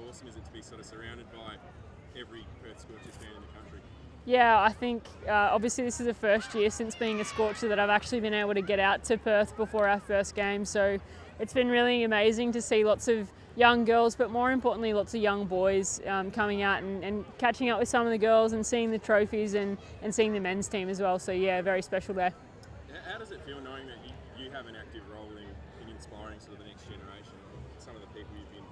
awesome is it to be sort of surrounded by every Perth Scorchers fan in the country? Yeah, I think obviously this is the first year since being a Scorcher that I've actually been able to get out to Perth before our first game. So it's been really amazing to see lots of young girls, but more importantly, lots of young boys coming out and catching up with some of the girls and seeing the trophies and seeing the men's team as well. So yeah, very special day. How does it feel knowing that you have an active role in inspiring sort of the next generation? Some of the people you've been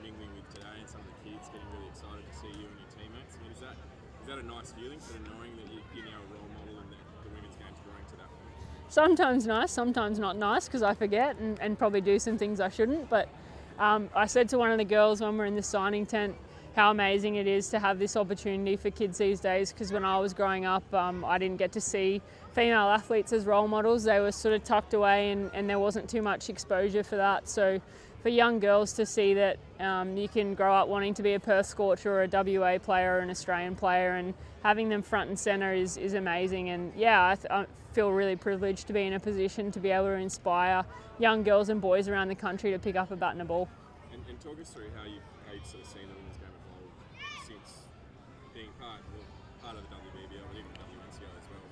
mingling with today and some of the kids getting really excited to see you and your teammates. I mean, is that a nice feeling, sort of knowing that you're now a role model and that the women's game's growing to that point? Sometimes nice, sometimes not nice because I forget and probably do some things I shouldn't. But I said to one of the girls when we're in the signing tent how amazing it is to have this opportunity for kids these days, because when I was growing up I didn't get to see female athletes as role models. They were sort of tucked away and there wasn't too much exposure for that. So for young girls to see that you can grow up wanting to be a Perth Scorcher or a WA player or an Australian player, and having them front and centre is amazing. And yeah, I feel really privileged to be in a position to be able to inspire young girls and boys around the country to pick up a bat and a ball. And talk us through how you've sort of seen the women's game evolve since being part of the WBBL and even the WNCO as well.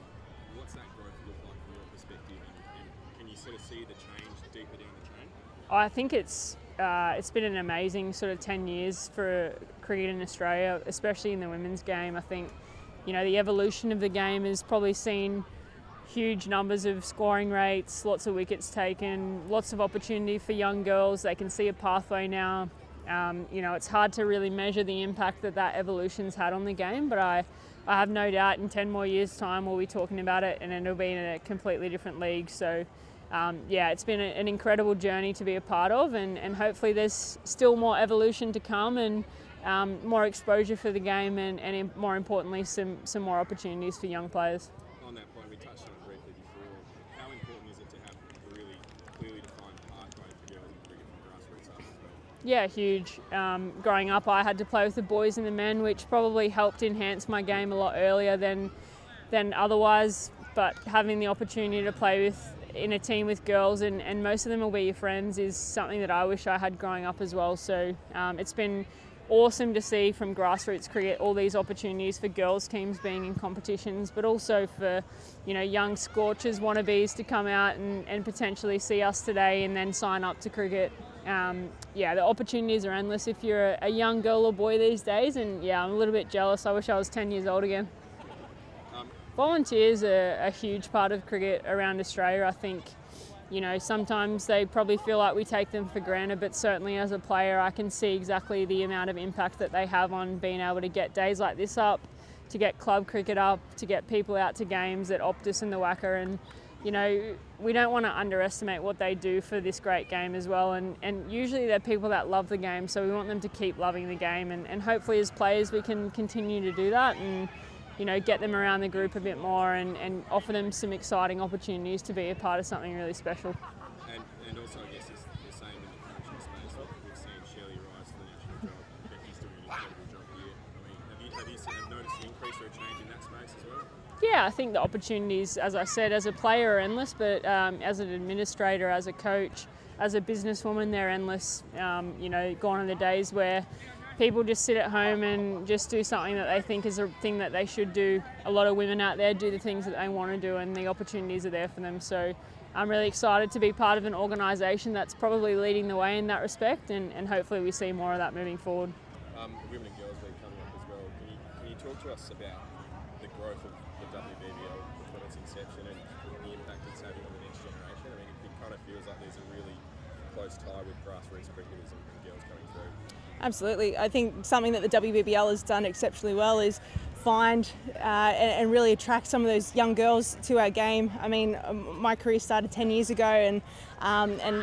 What's that growth look like from your perspective, and can you sort of see the change deeper down the train? I think it's been an amazing sort of 10 years for cricket in Australia, especially in the women's game. I think, the evolution of the game has probably seen huge numbers of scoring rates, lots of wickets taken, lots of opportunity for young girls. They can see a pathway now. It's hard to really measure the impact that evolution's had on the game, but I have no doubt in 10 more years' time we'll be talking about it and it'll be in a completely different league. So it's been an incredible journey to be a part of, and hopefully there's still more evolution to come and more exposure for the game and more importantly some more opportunities for young players. On that point, we touched on it briefly before. How important is it to have a really clearly defined pathway for girls in cricket from grassroots up as well? Yeah, huge. Growing up, I had to play with the boys and the men, which probably helped enhance my game a lot earlier than otherwise. But having the opportunity to play in a team with girls, and most of them will be your friends, is something that I wish I had growing up as well. So it's been awesome to see from grassroots cricket all these opportunities for girls teams being in competitions, but also for young Scorchers wannabes to come out and potentially see us today and then sign up to cricket. The opportunities are endless if you're a young girl or boy these days, and I'm a little bit jealous. I wish I was 10 years old again. Volunteers are a huge part of cricket around Australia. I think sometimes they probably feel like we take them for granted, but certainly as a player I can see exactly the amount of impact that they have on being able to get days like this up, to get club cricket up, to get people out to games at Optus and the Wacker. And we don't want to underestimate what they do for this great game as well, and usually they're people that love the game, so we want them to keep loving the game, and hopefully as players we can continue to do that and get them around the group a bit more and offer them some exciting opportunities to be a part of something really special. And also, I guess, it's the same in the coaching space. We've seen Shirley rise to the national job. Becky's doing an incredible job here. I mean, have you noticed an increase or a change in that space as well? Yeah, I think the opportunities, as I said, as a player are endless, but as an administrator, as a coach, as a businesswoman, they're endless. Gone are the days where people just sit at home and just do something that they think is a thing that they should do. A lot of women out there do the things that they want to do, and the opportunities are there for them. So I'm really excited to be part of an organisation that's probably leading the way in that respect, and hopefully we see more of that moving forward. Women and Girls League coming up as well. Can you talk to us about the growth of the WBBL from its inception and the impact it's having on the next generation? I mean, it kind of feels like there's a really close tie with grassroots cricketers and girls coming through. Absolutely. I think something that the WBBL has done exceptionally well is find and really attract some of those young girls to our game. I mean, my career started 10 years ago, and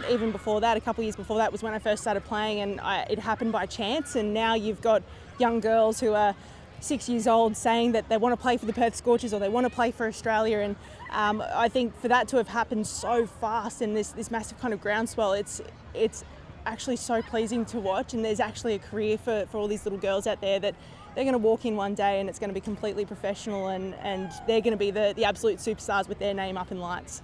even before that, a couple of years before that was when I first started playing, and it happened by chance. And now you've got young girls who are 6 years old saying that they want to play for the Perth Scorchers or they want to play for Australia, and I think for that to have happened so fast in this massive kind of groundswell, it's actually so pleasing to watch. And there's actually a career for all these little girls out there that they're going to walk in one day and it's going to be completely professional, and they're going to be the absolute superstars with their name up in lights.